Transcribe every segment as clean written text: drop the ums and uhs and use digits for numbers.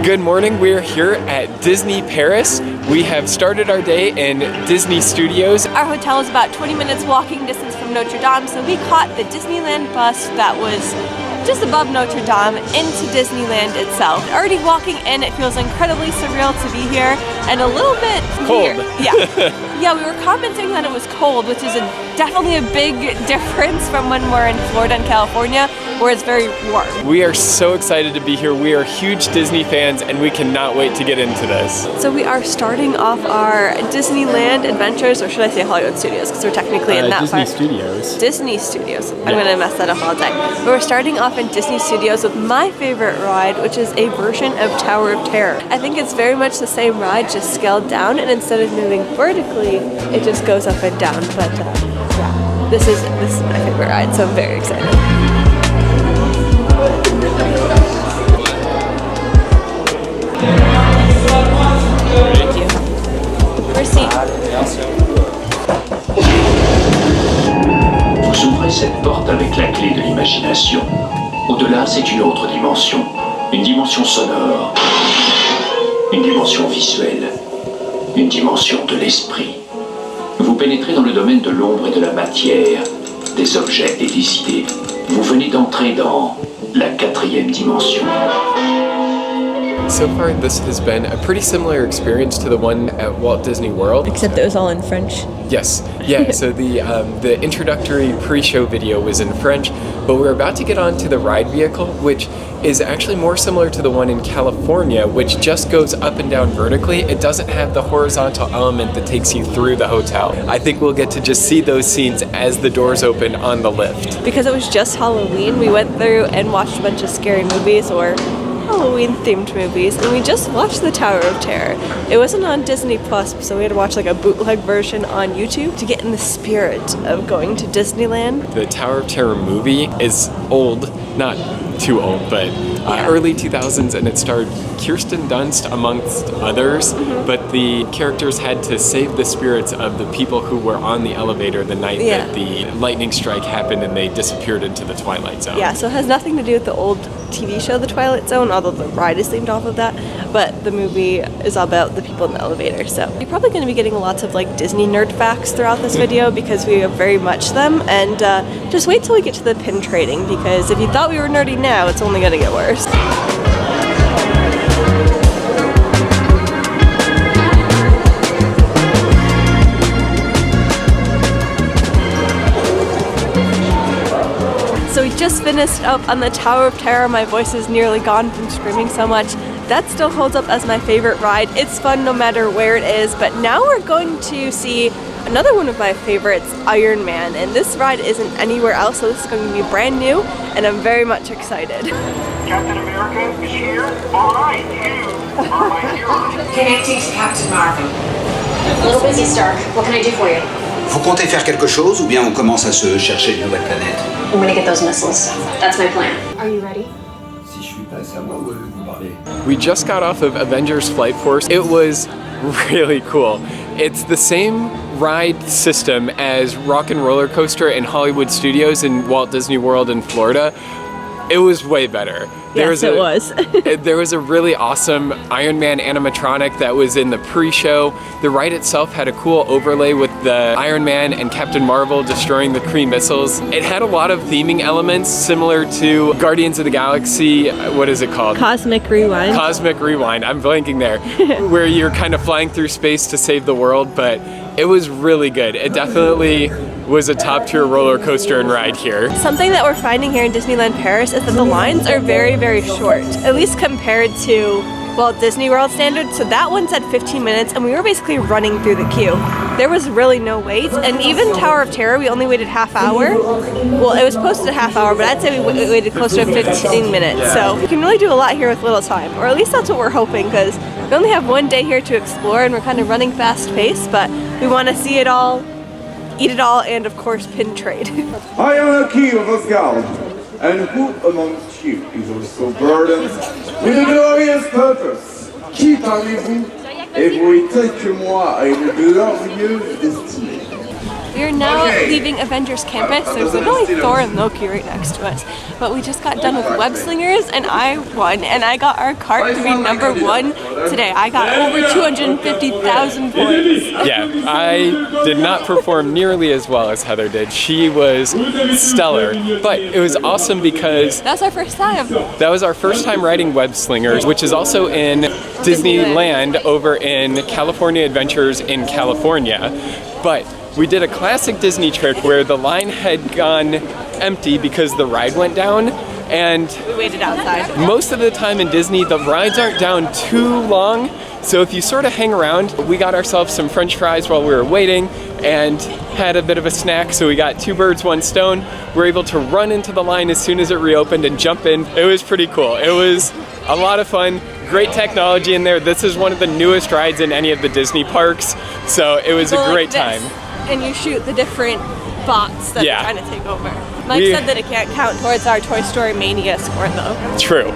Good morning, we're here at Disney Paris. We have started our day in Disney Studios. Our hotel is about 20 minutes walking distance from Notre Dame, so we caught the Disneyland bus that was just above Notre Dame into Disneyland itself. Already walking in, it feels incredibly surreal to be here and a little bit cold. weird. Yeah, we were commenting that it was cold, which is definitely a big difference from when we're in Florida and California, where it's very warm. We are so excited to be here. We are huge Disney fans and we cannot wait to get into this. So we are starting off our Disneyland Adventures, or should I say Hollywood Studios, because we're technically in that Disney part. Studios. Disney Studios. I'm going to mess that up all day. But we're starting off in Disney Studios with my favorite ride, which is a version of Tower of Terror. I think it's very much the same ride, just scaled down, and instead of moving vertically, it just goes up and down. But yeah, this is my favorite ride, so I'm very excited. Thank you. Merci. Vous ouvrez cette porte avec la clé de l'imagination. Au-delà, c'est une autre dimension. Une dimension sonore. Une dimension visuelle. Une dimension de l'esprit. Vous pénétrez dans le domaine de l'ombre et de la matière, des objets et des idées. Vous venez d'entrer dans la 4e dimension. So far, this has been a pretty similar experience to the one at Walt Disney World. Except it was all in French. Yes, yeah, so the introductory pre-show video was in French, but we're about to get on to the ride vehicle, which is actually more similar to the one in California, which just goes up and down vertically. It doesn't have the horizontal element that takes you through the hotel. I think we'll get to just see those scenes as the doors open on the lift. Because it was just Halloween, we went through and watched a bunch of scary movies or Halloween-themed movies, and we just watched the Tower of Terror. It wasn't on Disney Plus, so we had to watch like a bootleg version on YouTube to get in the spirit of going to Disneyland. The Tower of Terror movie is old, not too old, but early 2000s, and it starred Kirsten Dunst amongst others, but the characters had to save the spirits of the people who were on the elevator the night that the lightning strike happened and they disappeared into the Twilight Zone. Yeah, so it has nothing to do with the old TV show, The Twilight Zone, although the ride is themed off of that, but the movie is all about the people in the elevator. So you're probably going to be getting lots of like Disney nerd facts throughout this video because we are very much them, and just wait till we get to the pin trading, because if you thought we were nerdy now, it's only going to get worse. So we just finished up on the Tower of Terror. My voice is nearly gone from screaming so much. That still holds up as my favorite ride. It's fun no matter where it is, but now we're going to see another one of my favorites, Iron Man, and this ride isn't anywhere else, so this is going to be brand new, and I'm very much excited. Captain America is here. All right, you are my hero. Connecting to Captain Marvel. A little busy, Stark. What can I do for you? Vous comptez faire quelque chose ou bien on commence à se chercher une nouvelle planète? I'm gonna get those missiles. That's my plan. Are you ready? Si je suis pas, c'est à moi ou vous parlez? We just got off of Avengers Flight Force. It was really cool. It's the same ride system as Rock and Roller Coaster in Hollywood Studios in Walt Disney World in Florida. It was way better. Yes, it was. There was a really awesome Iron Man animatronic that was in the pre-show. The ride itself had a cool overlay with the Iron Man and Captain Marvel destroying the Kree missiles. It had a lot of theming elements similar to Guardians of the Galaxy, what is it called? Cosmic Rewind. Cosmic Rewind, I'm blanking there. Where you're kind of flying through space to save the world, but it was really good. It definitely was a top-tier roller coaster and ride here. Something that we're finding here in Disneyland Paris is that the lines are very, very short, at least compared to Walt Disney World standards. So that one said 15 minutes, and we were basically running through the queue. There was really no wait, and even Tower of Terror, we only waited half hour. Well, it was posted a half hour, but I'd say we waited closer to 15 minutes. So we can really do a lot here with little time, or at least that's what we're hoping, because we only have one day here to explore, and we're kind of running fast paced, but we want to see it all, eat it all, and of course pin trade. I am a king of Asgard, and who amongst you is also burdened with a glorious purpose? Qui parmi vous est voué tel que moi à une glorieuse destinée? We are now leaving Avengers campus. There's literally Thor and Loki right next to us. But we just got done with Web Slingers and I won. And I got our cart to be #1 today. I got over 250,000 points. Yeah, I did not perform nearly as well as Heather did. She was stellar. But it was awesome because That was our first time. that was our first time riding Web Slingers, which is also in Disneyland over in California Adventures in California. But we did a classic Disney trick where the line had gone empty because the ride went down, and We waited outside. most of the time in Disney, the rides aren't down too long, so if you sort of hang around, we got ourselves some French fries while we were waiting and had a bit of a snack, so we got 2 birds, 1 stone. We were able to run into the line as soon as it reopened and jump in. It was pretty cool. It was a lot of fun. Great technology in there. This is one of the newest rides in any of the Disney parks, so it was a Go great like time. this, and you shoot the different bots that Yeah. are trying to take over. Mike We- said that it can't count towards our Toy Story Mania score though. True.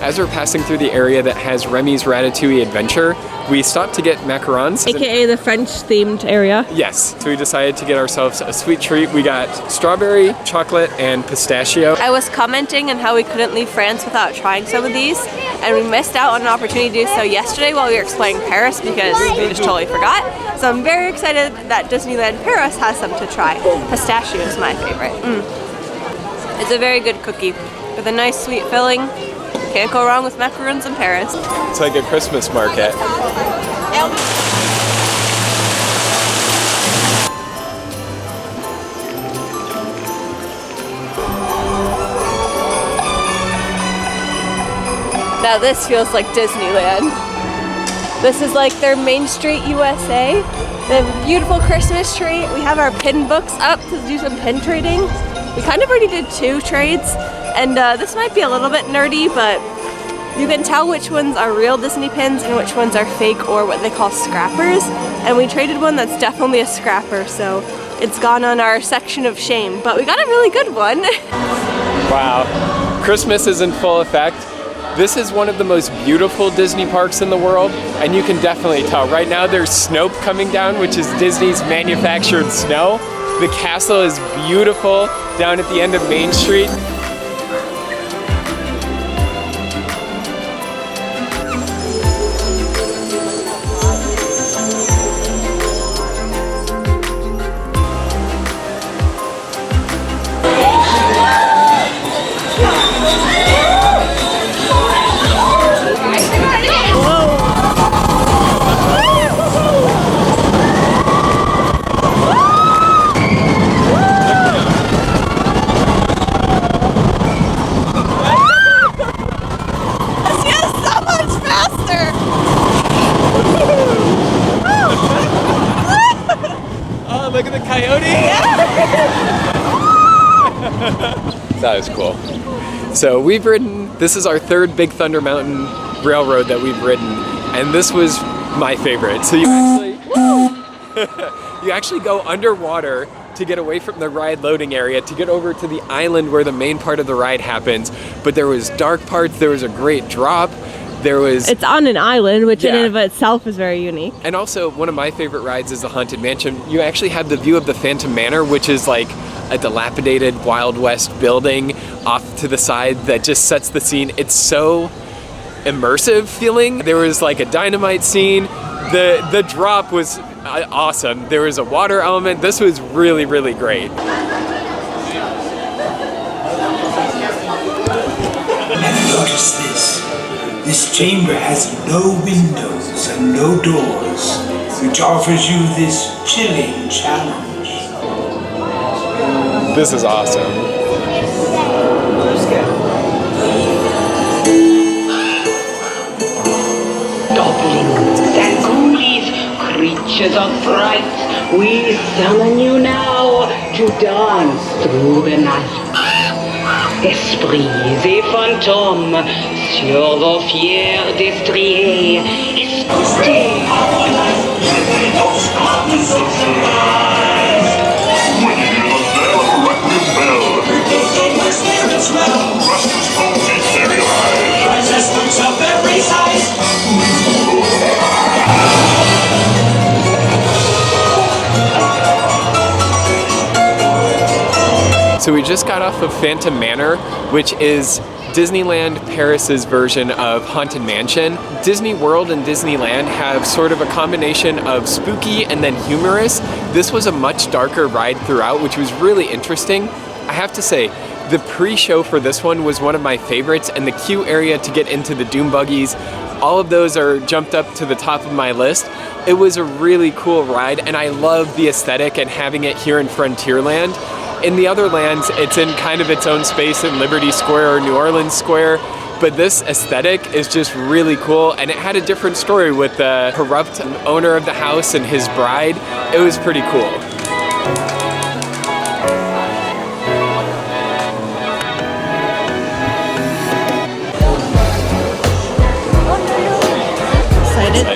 As we're passing through the area that has Remy's Ratatouille Adventure, we stopped to get macarons. AKA the French themed area. Yes, so we decided to get ourselves a sweet treat. We got strawberry, chocolate, and pistachio. I was commenting on how we couldn't leave France without trying some of these, and we missed out on an opportunity to do so yesterday while we were exploring Paris because we just totally forgot. So I'm very excited that Disneyland Paris has some to try. Pistachio is my favorite. It's a very good cookie with a nice sweet filling. Can't go wrong with macaroons in Paris. It's like a Christmas market. Now this feels like Disneyland. This is like their Main Street USA. They have a beautiful Christmas tree. We have our pin books up to do some pin trading. We kind of already did 2 trades, and this might be a little bit nerdy, but you can tell which ones are real Disney pins and which ones are fake or what they call scrappers. And we traded one that's definitely a scrapper, so it's gone on our section of shame. But we got a really good one. Wow. Christmas is in full effect. This is one of the most beautiful Disney parks in the world, and you can definitely tell. Right now there's Snow coming down, which is Disney's manufactured snow. The castle is beautiful down at the end of Main Street. Look at the coyote! That was cool. So we've ridden, this is our 3rd Big Thunder Mountain railroad that we've ridden, and this was my favorite. So you actually go underwater to get away from the ride loading area to get over to the island where the main part of the ride happens. But there was dark parts, there was a great drop. There was... It's on an island, which in Yeah. and of itself is very unique. And also, one of my favorite rides is the Haunted Mansion. You actually have the view of the Phantom Manor, which is like a dilapidated Wild West building off to the side that just sets the scene. It's so immersive feeling. There was like a dynamite scene. The drop was awesome. There was a water element. This was really, really great. And notice this. This chamber has no windows and no doors, which offers you this chilling challenge. This is awesome. Goblins and ghoulies, creatures of fright, we summon you now to dance through the night. esprits et fantômes, sur vos fiers destriers, escortez. So we just got off of Phantom Manor, which is Disneyland Paris's version of Haunted Mansion. Disney World and Disneyland have sort of a combination of spooky and then humorous. This was a much darker ride throughout, which was really interesting. I have to say, the pre-show for this one was one of my favorites, and the queue area to get into the Doom Buggies, all of those are jumped up to the top of my list. It was a really cool ride, and I love the aesthetic and having it here in Frontierland. In the other lands, it's in kind of its own space in Liberty Square or New Orleans Square, but this aesthetic is just really cool, and it had a different story with the corrupt owner of the house and his bride. It was pretty cool. Excited?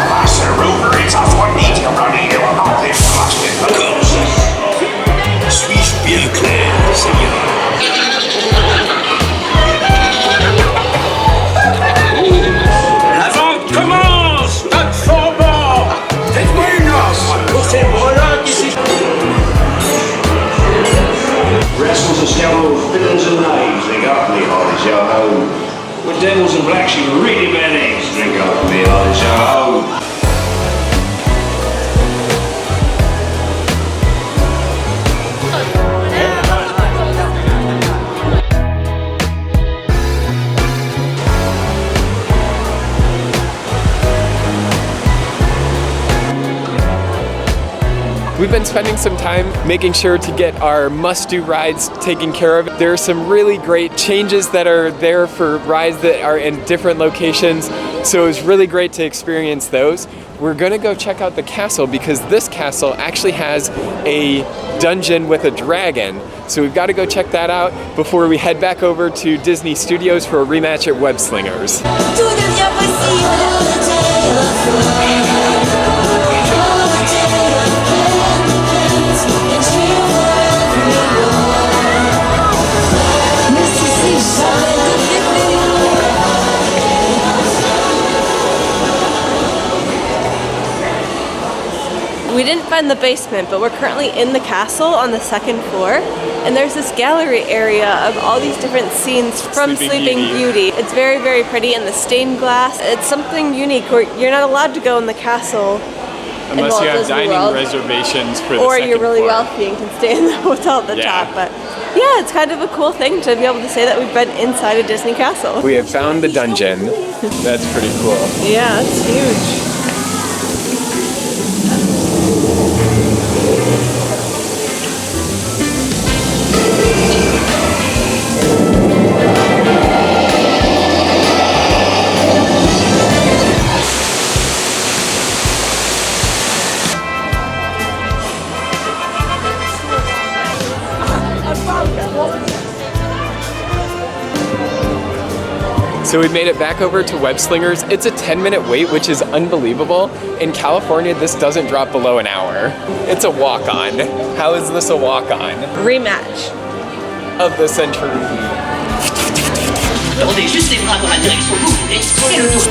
Master Rover, it's a for detail running you about this lost in the coast. Suis-je bien clair, Seigneur? L'avant commence! Top fort bord! Faites-moi une offre pour ces breloques ici! Rascals and scoundrels, villains and knaves, they got me, Holly Joe. With devils and blacks, you really bad eggs, drink up me, Holly Joe. We've been spending some time making sure to get our must-do rides taken care of. There are some really great changes that are there for rides that are in different locations, so it was really great to experience those. We're gonna go check out the castle because this castle actually has a dungeon with a dragon. So we've got to go check that out before we head back over to Disney Studios for a rematch at Web Slingers. We didn't find the basement, but we're currently in the castle on the second floor, and there's this gallery area of all these different scenes from Sleeping Beauty. It's very, very pretty, and the stained glass. It's something unique where you're not allowed to go in the castle unless you have Disney dining World, reservations for the or second you're really floor. wealthy and can stay in the hotel at the top. But yeah, it's kind of a cool thing to be able to say that we've been inside a Disney castle. We have found the dungeon. That's pretty cool. Yeah, it's huge. So we made it back over to Web Slingers. It's a 10-minute wait, which is unbelievable. In California, this doesn't drop below an hour. It's a walk-on. How is this a walk-on? Rematch of the century. Tendez juste les bras dans la direction où vous voulez et le dos.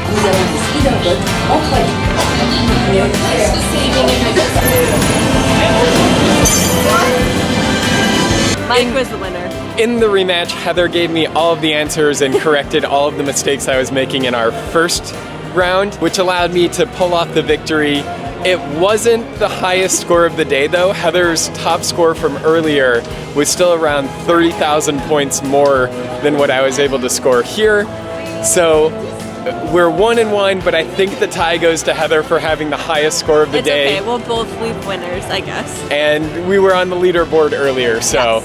Nous avons des speederboats entre Mike was the winner. In the rematch, Heather gave me all of the answers and corrected all of the mistakes I was making in our first round, which allowed me to pull off the victory. It wasn't the highest score of the day though. Heather's top score from earlier was still around 30,000 points more than what I was able to score here. So we're 1-1, but I think the tie goes to Heather for having the highest score of the day. It's okay, we'll both leave winners, I guess. And we were on the leaderboard earlier, so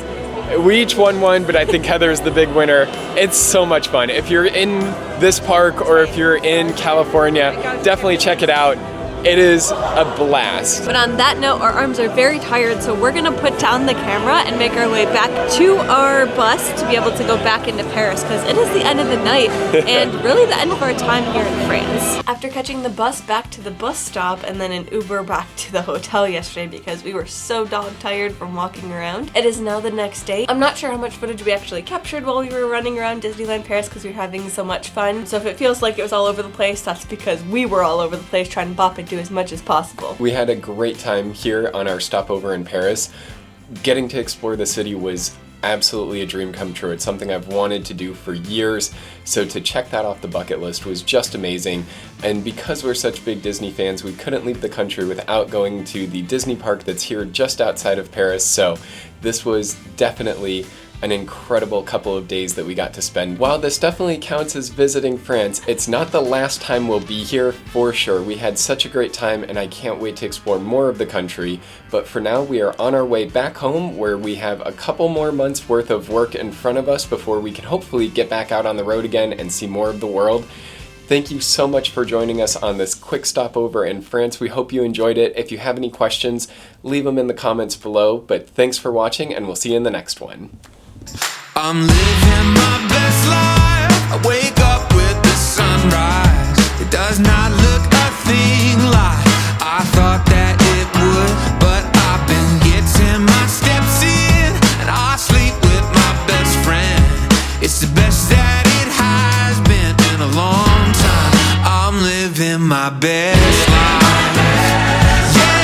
we each won one, but I think Heather's the big winner. It's so much fun. If you're in this park or if you're in California, definitely check it out. It is a blast. But on that note, our arms are very tired, so we're gonna put down the camera and make our way back to our bus to be able to go back into Paris, because it is the end of the night and really the end of our time here in France. After catching the bus back to the bus stop and then an Uber back to the hotel yesterday because we were so dog tired from walking around, it is now the next day. I'm not sure how much footage we actually captured while we were running around Disneyland Paris because we were having so much fun. So if it feels like it was all over the place, that's because we were all over the place trying to bop and do as much as possible. We had a great time here on our stopover in Paris. Getting to explore the city was absolutely a dream come true. It's something I've wanted to do for years, so to check that off the bucket list was just amazing. And because we're such big Disney fans, we couldn't leave the country without going to the Disney Park that's here just outside of Paris, so this was definitely an incredible couple of days that we got to spend. While this definitely counts as visiting France, it's not the last time we'll be here for sure. We had such a great time and I can't wait to explore more of the country. But for now, we are on our way back home where we have a couple more months worth of work in front of us before we can hopefully get back out on the road again and see more of the world. Thank you so much for joining us on this quick stopover in France. We hope you enjoyed it. If you have any questions, leave them in the comments below. But thanks for watching and we'll see you in the next one. I'm living my best life. I wake up with the sunrise. It does not look a thing like I thought.